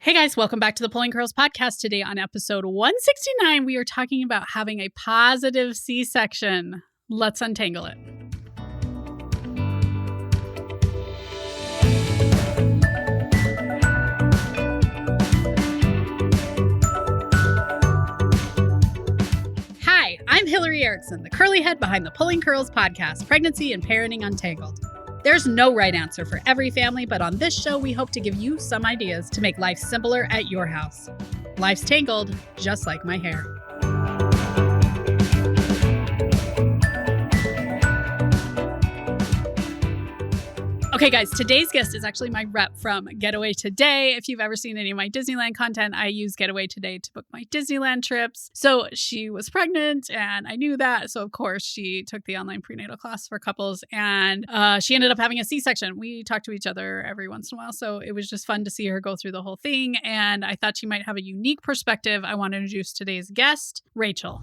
Hey guys, welcome back to the Pulling Curls podcast. Today on episode 169, we are talking about having a positive C-section. Let's untangle it. Hi, I'm Hillary Erickson, the curly head behind the Pulling Curls podcast, Pregnancy and Parenting Untangled. There's no right answer for every family, but on this show, we hope to give you some ideas to make life simpler at your house. Life's tangled, just like my hair. Okay, guys, today's guest is actually my rep from Getaway Today. If you've ever seen any of my Disneyland content, I use Getaway Today to book my Disneyland trips. So she was pregnant and I knew that. So of course she took the online prenatal class for couples and she ended up having a C-section. We talk to each other every once in a while. So it was just fun to see her go through the whole thing. And I thought she might have a unique perspective. I want to introduce today's guest, Rachel.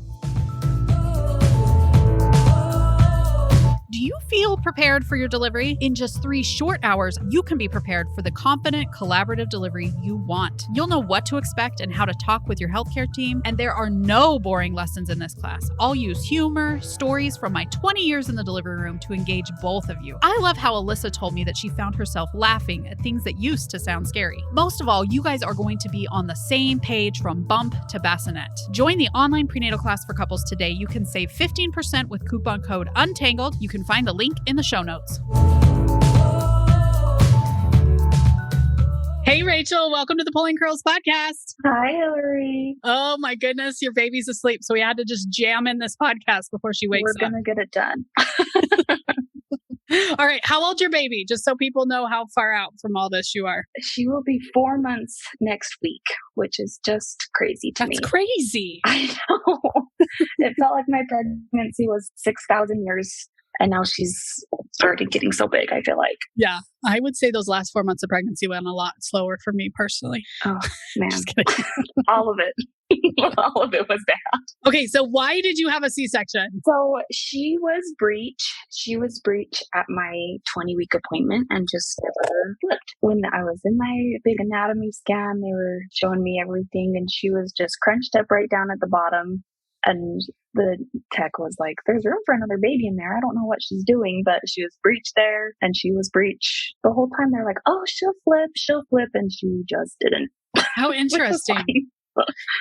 Do you feel prepared for your delivery? In just 3 short hours, you can be prepared for the confident, collaborative delivery you want. You'll know what to expect and how to talk with your healthcare team, and there are no boring lessons in this class. I'll use humor, stories from my 20 years in the delivery room to engage both of you. I love how Alyssa told me that she found herself laughing at things that used to sound scary. Most of all, you guys are going to be on the same page from bump to bassinet. Join the online prenatal class for couples today. You can save 15% with coupon code UNTANGLED. You can find the link in the show notes. Hey, Rachel, welcome to the Pulling Curls podcast. Hi, Hillary. Oh my goodness, your baby's asleep. So we had to just jam in this podcast before she wakes up. We're going to get it done. All right. How old's your baby? Just so people know how far out from all this you are. She will be 4 months next week, which is just crazy to me. That's crazy. I know. It felt like my pregnancy was 6,000 years. And now she's started getting so big, I feel like. Yeah, I would say those last 4 months of pregnancy went a lot slower for me personally. Oh, man. Just kidding. All of it. All of it was bad. Okay, so why did you have a C-section? So she was breech. She was breech at my 20-week appointment and just never flipped. When I was in my big anatomy scan, they were showing me everything, and she was just crunched up right down at the bottom. And the tech was like, there's room for another baby in there. I don't know what she's doing, but she was breech there and she was breech the whole time. They're like, oh, she'll flip. And she just didn't. How interesting.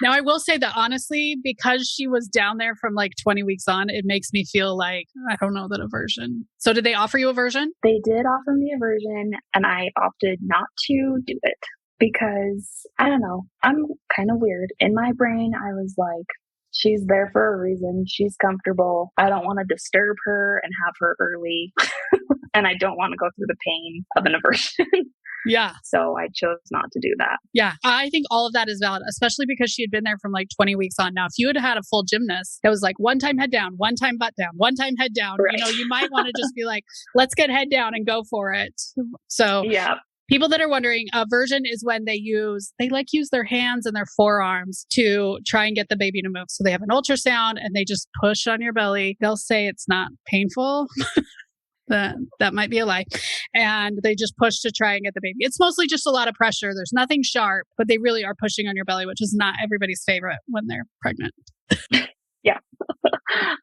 Now, I will say that honestly, because she was down there from like 20 weeks on, it makes me feel like, I don't know, that aversion. So did they offer you aversion? They did offer me aversion and I opted not to do it because I don't know. I'm kind of weird. In my brain, I was like, she's there for a reason. She's comfortable. I don't want to disturb her and have her early. And I don't want to go through the pain of an aversion. Yeah. So I chose not to do that. Yeah. I think all of that is valid, especially because she had been there from like 20 weeks on. Now, if you had had a full gymnast that was like one time head down, one time butt down, one time head down, right. You might want to just be like, let's get head down and go for it. So yeah. People that are wondering, aversion is when they use their hands and their forearms to try and get the baby to move. So they have an ultrasound and they just push on your belly. They'll say it's not painful. That might be a lie. And they just push to try and get the baby. It's mostly just a lot of pressure. There's nothing sharp, but they really are pushing on your belly, which is not everybody's favorite when they're pregnant. Yeah.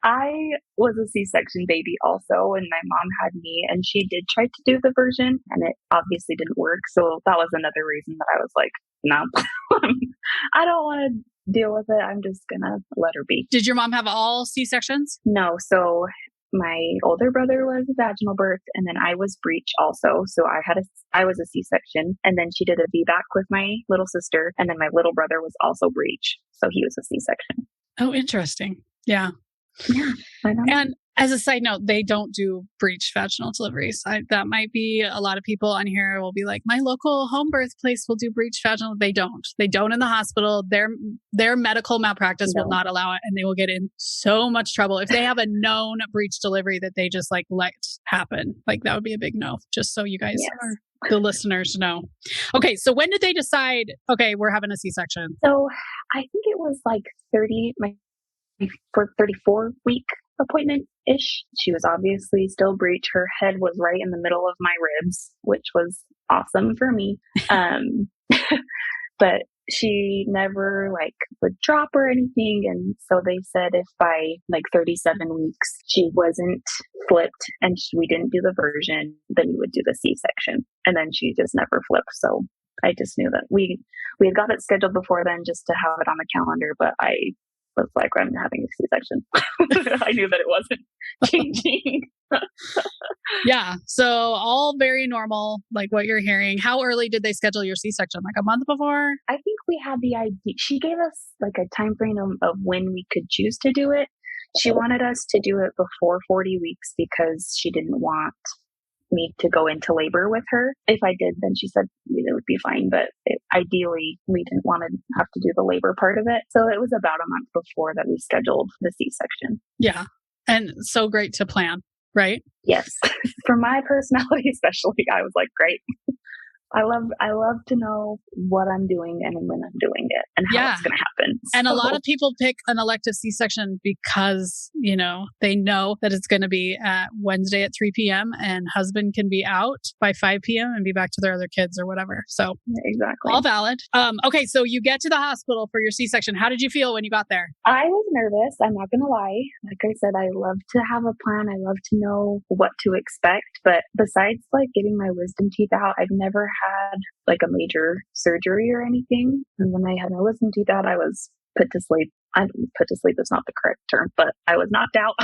I was a C-section baby also, and my mom had me, and she did try to do the version, and it obviously didn't work. So that was another reason that I was like, no, I don't want to deal with it. I'm just going to let her be. Did your mom have all C-sections? No. So my older brother was a vaginal birth, and then I was breech also. So I was a C-section, and then she did a VBAC with my little sister, and then my little brother was also breech. So he was a C-section. Oh, interesting. Yeah. Yeah, I know. And as a side note, they don't do breech vaginal deliveries. That might be a lot of people on here will be like, my local home birth place will do breech vaginal. They don't. They don't in the hospital. Their medical malpractice will not allow it, and they will get in so much trouble if they have a known breech delivery that they just like let happen. Like that would be a big no. Just so you guys are the listeners know. Okay, so when did they decide? Okay, we're having a C-section. So I think it was like 34-week appointment-ish. She was obviously still breech. Her head was right in the middle of my ribs, which was awesome for me. but she never like would drop or anything. And so they said if by like 37 weeks she wasn't flipped and we didn't do the version, then we would do the C-section. And then she just never flipped. So I just knew that we had got it scheduled before then just to have it on the calendar, but I was like, I'm having a C-section. I knew that it wasn't changing. Yeah. So all very normal, like what you're hearing. How early did they schedule your C-section? Like a month before? I think we had the idea. She gave us like a time frame of when we could choose to do it. She wanted us to do it before 40 weeks because she didn't want me to go into labor with her. If I did, then she said it would be fine. But ideally, we didn't want to have to do the labor part of it. So it was about a month before that we scheduled the C-section. Yeah. And so great to plan, right? Yes. For my personality, especially, I was like, great. I love to know what I'm doing and when I'm doing it and how it's going to happen. And a lot of people pick an elective C-section because, they know that it's going to be at Wednesday at 3 p.m. and husband can be out by 5 p.m. and be back to their other kids or whatever. So exactly. All valid. Okay. So you get to the hospital for your C-section. How did you feel when you got there? I was nervous. I'm not going to lie. Like I said, I love to have a plan. I love to know what to expect. But besides like getting my wisdom teeth out, I've never had like a major surgery or anything. And when I had my wisdom teeth out, I was put to sleep. Put to sleep is not the correct term, but I was knocked out.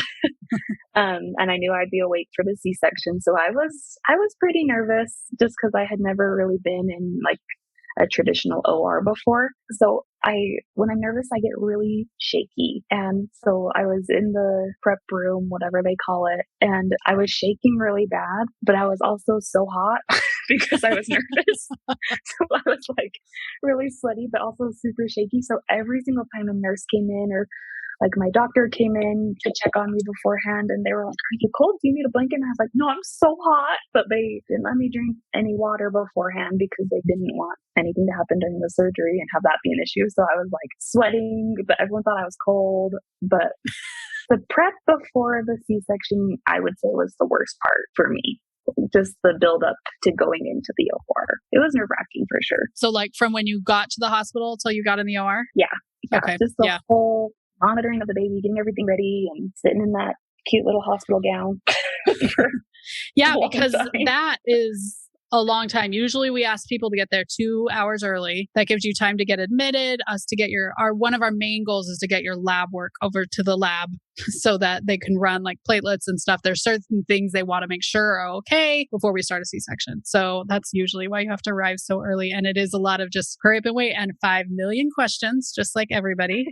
And I knew I'd be awake for the C-section. So I was pretty nervous just because I had never really been in like a traditional OR before. So when I'm nervous, I get really shaky. And so I was in the prep room, whatever they call it, and I was shaking really bad, but I was also so hot because I was nervous. So I was like really sweaty, but also super shaky. So every single time a nurse came in or like my doctor came in to check on me beforehand and they were like, are you cold? Do you need a blanket? And I was like, no, I'm so hot. But they didn't let me drink any water beforehand because they didn't want anything to happen during the surgery and have that be an issue. So I was like sweating, but everyone thought I was cold. But the prep before the C-section, I would say was the worst part for me. Just the build up to going into the OR. It was nerve wracking for sure. So like from when you got to the hospital till you got in the OR? Yeah. Okay. Just the whole monitoring of the baby, getting everything ready and sitting in that cute little hospital gown. Because that is a long time. Usually we ask people to get there 2 hours early. That gives you time to get admitted, us to get one of our main goals is to get your lab work over to the lab so that they can run like platelets and stuff. There's certain things they want to make sure are okay before we start a C-section. So that's usually why you have to arrive so early. And it is a lot of just hurry up and wait and 5 million questions, just like everybody.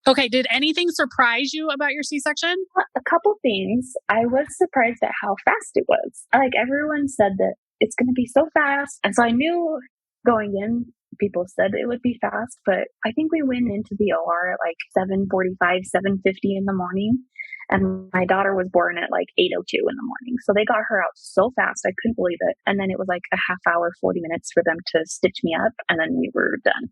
Okay. Did anything surprise you about your C-section? A couple things. I was surprised at how fast it was. Like everyone said that it's going to be so fast. And so I knew going in, people said it would be fast, but I think we went into the OR at like 7:45, 7:50 in the morning. And my daughter was born at like 8:02 in the morning. So they got her out so fast. I couldn't believe it. And then it was like a half hour, 40 minutes for them to stitch me up. And then we were done.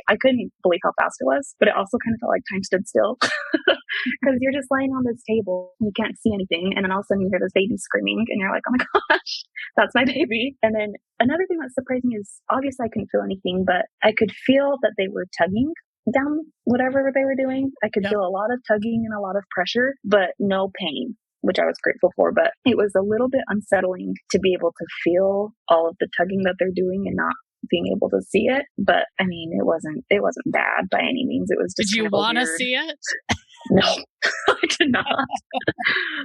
I couldn't believe how fast it was, but it also kind of felt like time stood still because you're just laying on this table. You can't see anything. And then all of a sudden you hear this baby screaming and you're like, oh my gosh, that's my baby. And then another thing that surprised me is obviously I couldn't feel anything, but I could feel that they were tugging down whatever they were doing. I could feel a lot of tugging and a lot of pressure, but no pain, which I was grateful for. But it was a little bit unsettling to be able to feel all of the tugging that they're doing and not being able to see it. But I mean, it wasn't bad by any means. It was just. Did you want to see it? No, I did not.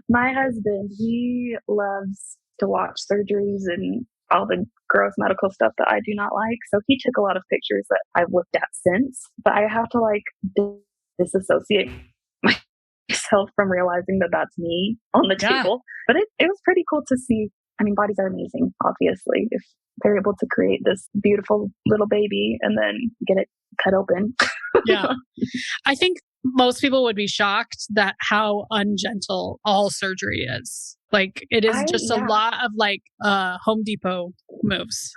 My husband, he loves to watch surgeries and all the gross medical stuff that I do not like. So he took a lot of pictures that I've looked at since, but I have to like disassociate myself from realizing that that's me on the table. But it was pretty cool to see. I mean, bodies are amazing, obviously, if they're able to create this beautiful little baby and then get it cut open. Yeah. I think most people would be shocked that how ungentle all surgery is. Like it is just a lot of like Home Depot moves.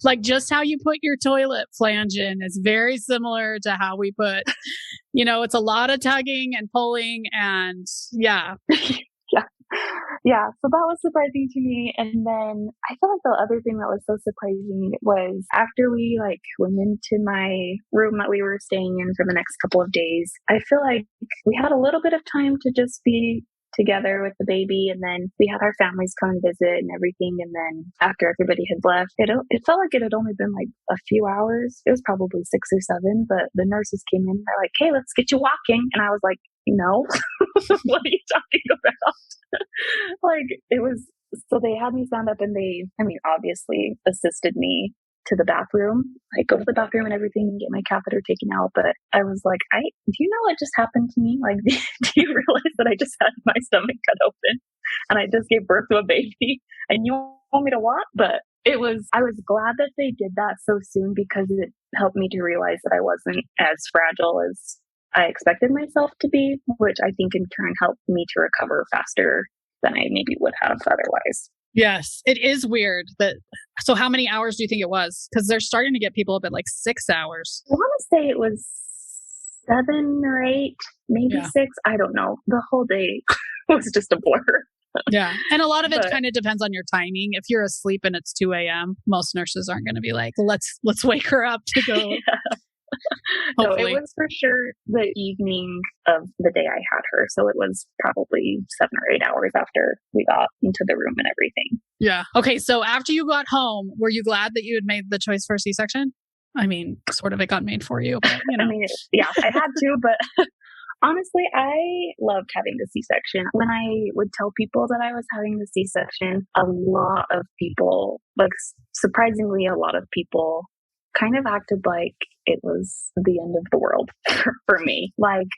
Like just how you put your toilet flange in is very similar to how we put, it's a lot of tugging and pulling and yeah. Yeah, so that was surprising to me. And then I feel like the other thing that was so surprising was after we like went into my room that we were staying in for the next couple of days, I feel like we had a little bit of time to just be together with the baby, and then we had our families come and visit and everything. And then after everybody had left, it felt like it had only been like a few hours. It was probably 6 or 7, but the nurses came in and they're like, "Hey, let's get you walking," and I was like, "No." What are you talking about? Like, it was, so they had me stand up and they, I mean, obviously assisted me to the bathroom, like go to the bathroom and everything and get my catheter taken out. But I was like, do you know what just happened to me? Like, do you realize that I just had my stomach cut open and I just gave birth to a baby and you want me to walk? But I was glad that they did that so soon because it helped me to realize that I wasn't as fragile as I expected myself to be, which I think in turn helped me to recover faster than I maybe would have otherwise. Yes, it is weird that. So, how many hours do you think it was? Because they're starting to get people up at like 6 hours. I want to say it was 7 or 8, maybe 6. I don't know. The whole day was just a blur. Yeah. And a lot of it kind of depends on your timing. If you're asleep and it's 2 a.m., most nurses aren't going to be like, let's wake her up to go. Yeah. No, it was for sure the evening of the day I had her. So it was probably 7 or 8 hours after we got into the room and everything. Yeah. Okay. So after you got home, were you glad that you had made the choice for a C-section? I mean, sort of it got made for you, but you know. I mean, yeah, I had to, but honestly, I loved having the C-section. When I would tell people that I was having the C-section, a lot of people, like surprisingly, a lot of people kind of acted like it was the end of the world for me. Like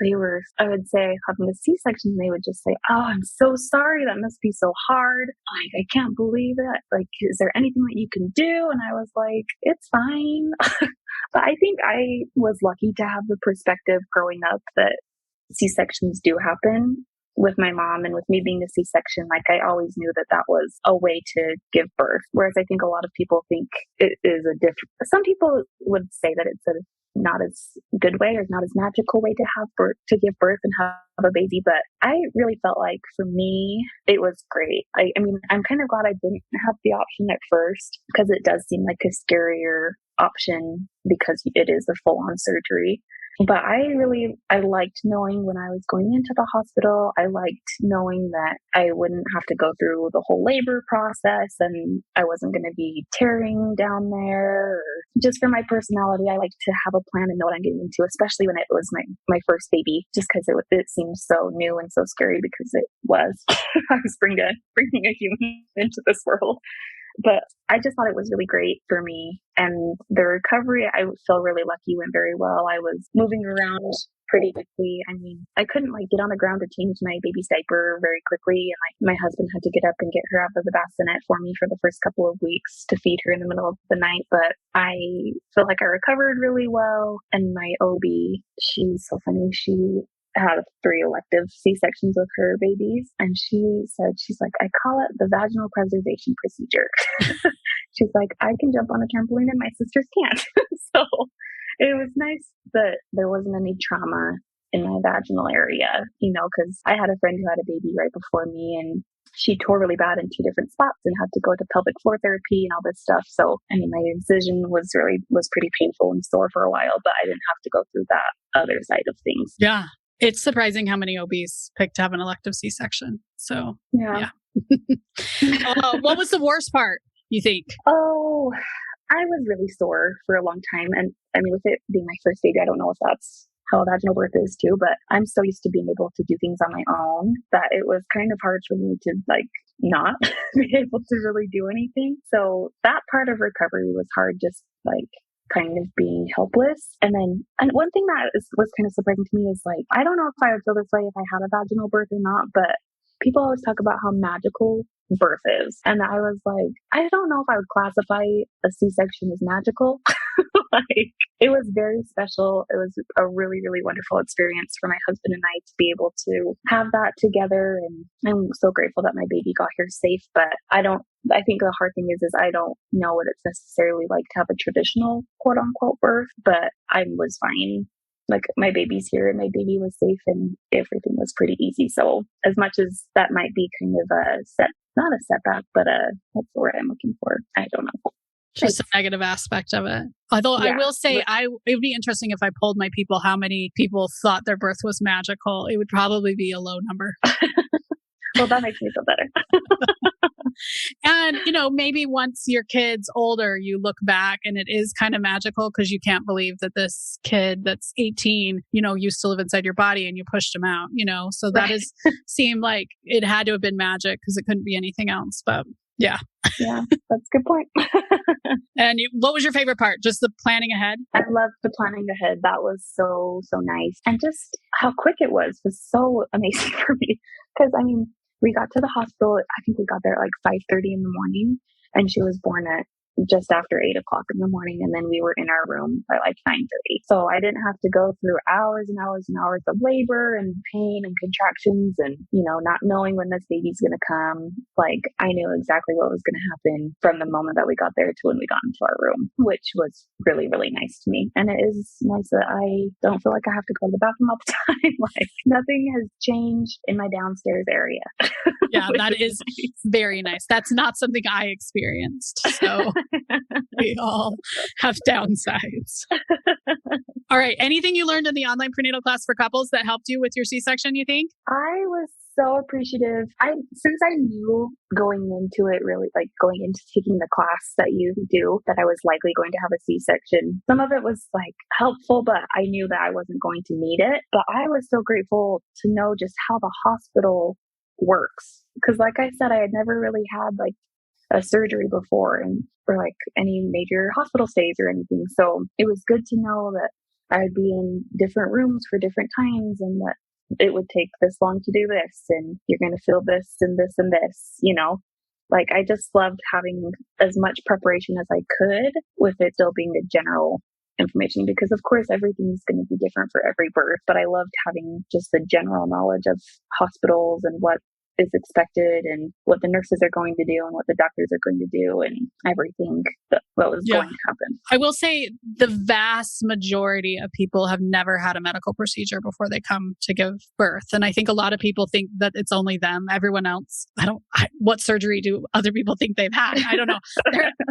they were, I would say, having a C-section, they would just say, "Oh, I'm so sorry. That must be so hard. Like, I can't believe it. Like, is there anything that you can do?" And I was like, "It's fine." But I think I was lucky to have the perspective growing up that C-sections do happen. With my mom and with me being a C-section, like I always knew that that was a way to give birth. Whereas I think a lot of people think it is a different, some people would say that it's a not as good way or not as magical way to have birth, to give birth and have a baby. But I really felt like for me, it was great. I mean, I'm kind of glad I didn't have the option at first because it does seem like a scarier option because it is a full on surgery. But I liked knowing when I was going into the hospital, I liked knowing that I wouldn't have to go through the whole labor process and I wasn't going to be tearing down there. Or just for my personality, I like to have a plan and know what I'm getting into, especially when it was my first baby, just because it seemed so new and so scary because it was. I was bringing a human into this world. But I just thought it was really great for me. And the recovery, I feel really lucky, went very well. I was moving around pretty quickly. I mean, I couldn't like get on the ground to change my baby's diaper very quickly. And like my husband had to get up and get her out of the bassinet for me for the first couple of weeks to feed her in the middle of the night. But I feel like I recovered really well. And my OB, she's so funny. She had 3 elective C-sections with her babies. And she said, she's like, "I call it the vaginal preservation procedure." She's like, "I can jump on a trampoline and my sisters can't." So it was nice that there wasn't any trauma in my vaginal area, you know, because I had a friend who had a baby right before me and she tore really bad in 2 different spots and had to go to pelvic floor therapy and all this stuff. So, I mean, my incision was pretty painful and sore for a while, but I didn't have to go through that other side of things. Yeah. It's surprising how many OBs pick to have an elective C-section. So, yeah. What was the worst part, you think? Oh, I was really sore for a long time. And I mean, with it being my first baby, I don't know if that's how a vaginal birth is too, but I'm so used to being able to do things on my own that it was kind of hard for me to like not be able to really do anything. So that part of recovery was hard, just like kind of being helpless. And one thing that was kind of surprising to me is like, I don't know if I would feel this way if I had a vaginal birth or not, but people always talk about how magical birth is. And I was like, I don't know if I would classify a C-section as magical. Like, it was very special. It was a really, really wonderful experience for my husband and I to be able to have that together. And I'm so grateful that my baby got here safe. But I think the hard thing is I don't know what it's necessarily like to have a traditional quote unquote birth, but I was fine like my baby's here and my baby was safe and everything was pretty easy. So as much as that might be kind of not a setback, but what's the word I'm looking for? I don't know. Just a negative aspect of it. Although I will say, it would be interesting if I polled my people how many people thought their birth was magical. It would probably be a low number. Well, that makes me feel better. And, maybe once your kid's older, you look back and it is kind of magical because you can't believe that this kid that's 18, used to live inside your body and you pushed him out, So that seemed like it had to have been magic because it couldn't be anything else. But yeah. Yeah, that's a good point. And what was your favorite part? Just the planning ahead? I loved the planning ahead. That was so nice. And just how quick it was so amazing for me. Because, we got to the hospital, I think we got there at like 5:30 in the morning, and she was born at just after 8 o'clock in the morning. And then we were in our room by like 9:30. So I didn't have to go through hours and hours and hours of labor and pain and contractions and, not knowing when this baby's going to come. Like I knew exactly what was going to happen from the moment that we got there to when we got into our room, which was really, really nice to me. And it is nice that I don't feel like I have to go to the bathroom all the time. Like nothing has changed in my downstairs area. Yeah, that is very nice. That's not something I experienced. So we all have downsides. All right. Anything you learned in the online prenatal class for couples that helped you with your C-section, you think? I was so appreciative. Since I knew going into it, really like going into taking the class that you do, that I was likely going to have a C-section. Some of it was like helpful, but I knew that I wasn't going to need it. But I was so grateful to know just how the hospital works. Because like I said, I had never really had like a surgery before or like any major hospital stays or anything. So it was good to know that I'd be in different rooms for different times and that it would take this long to do this and you're going to feel this and this and this, Like I just loved having as much preparation as I could with it still being the general information because of course everything is going to be different for every birth, but I loved having just the general knowledge of hospitals and what is expected and what the nurses are going to do and what the doctors are going to do and everything that was going to happen. I will say the vast majority of people have never had a medical procedure before they come to give birth. And I think a lot of people think that it's only them. Everyone else, what surgery do other people think they've had? I don't know.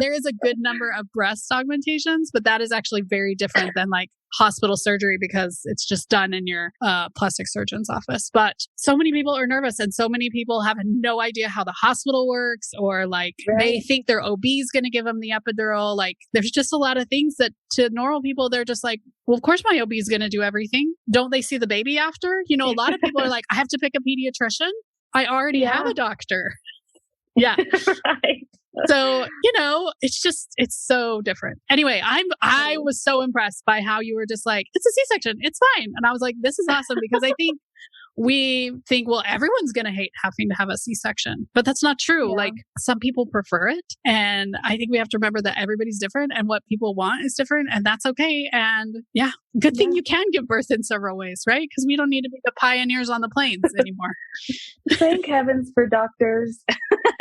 There is a good number of breast augmentations, but that is actually very different than like hospital surgery because it's just done in your plastic surgeon's office. But so many people are nervous and so many people have no idea how the hospital works or like they think their OB is going to give them the epidural. Like there's just a lot of things that to normal people, they're just like, well, of course my OB is going to do everything. Don't they see the baby after? A lot of people are like, I have to pick a pediatrician. I already have a doctor. Yeah. Right. So, it's so different. Anyway, I was so impressed by how you were just like, it's a C-section. It's fine. And I was like, this is awesome because I think we think, well, everyone's going to hate having to have a C-section, but that's not true. Yeah. Like some people prefer it. And I think we have to remember that everybody's different and what people want is different and that's okay. And good thing you can give birth in several ways, right? Because we don't need to be the pioneers on the plains anymore. Thank heavens for doctors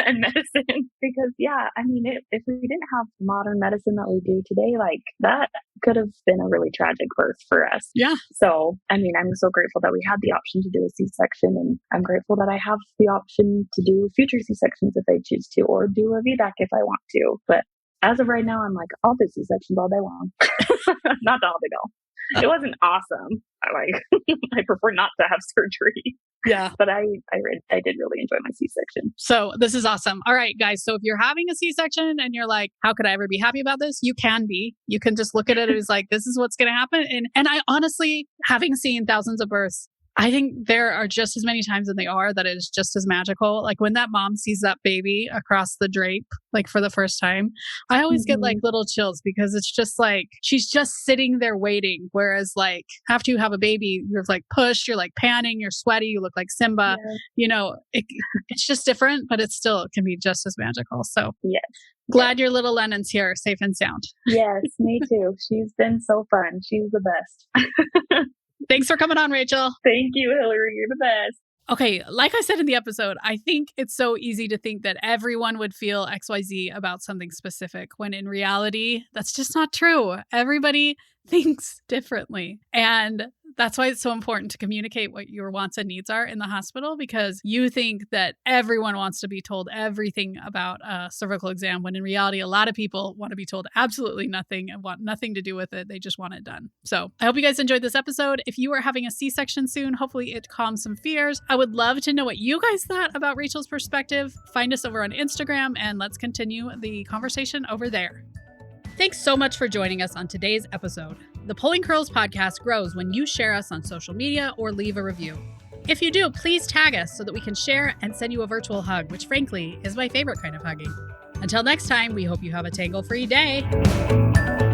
and medicine because if we didn't have modern medicine that we do today, like that could have been a really tragic birth for us. Yeah. So, I'm so grateful that we had the option to do a C-section and I'm grateful that I have the option to do future C-sections if I choose to, or do a VBAC if I want to. But as of right now, I'm like, I'll do C-sections all day long. Not all day long. It wasn't awesome. I prefer not to have surgery. Yeah. But I did really enjoy my C-section. So this is awesome. All right, guys. So if you're having a C-section and you're like, how could I ever be happy about this? You can be. You can just look at it as like, this is what's going to happen. And I honestly, having seen thousands of births, I think there are just as many times that it is just as magical. Like when that mom sees that baby across the drape, like for the first time, I always get like little chills because it's just like, she's just sitting there waiting. Whereas like after you have a baby, you're like pushed, you're like panting, you're sweaty, you look like Simba, it's just different, but it still can be just as magical. So yes. Glad your little Lennon's here, safe and sound. Yes, me too. She's been so fun. She's the best. Thanks for coming on, Rachel. Thank you, Hillary. You're the best. Okay, like I said in the episode, I think it's so easy to think that everyone would feel XYZ about something specific, when in reality, that's just not true. Everybody thinks differently. And that's why it's so important to communicate what your wants and needs are in the hospital, because you think that everyone wants to be told everything about a cervical exam, when in reality, a lot of people want to be told absolutely nothing and want nothing to do with it. They just want it done. So I hope you guys enjoyed this episode. If you are having a C-section soon, hopefully it calms some fears. I would love to know what you guys thought about Rachel's perspective. Find us over on Instagram and let's continue the conversation over there. Thanks so much for joining us on today's episode. The Pulling Curls podcast grows when you share us on social media or leave a review. If you do, please tag us so that we can share and send you a virtual hug, which frankly is my favorite kind of hugging. Until next time, we hope you have a tangle-free day.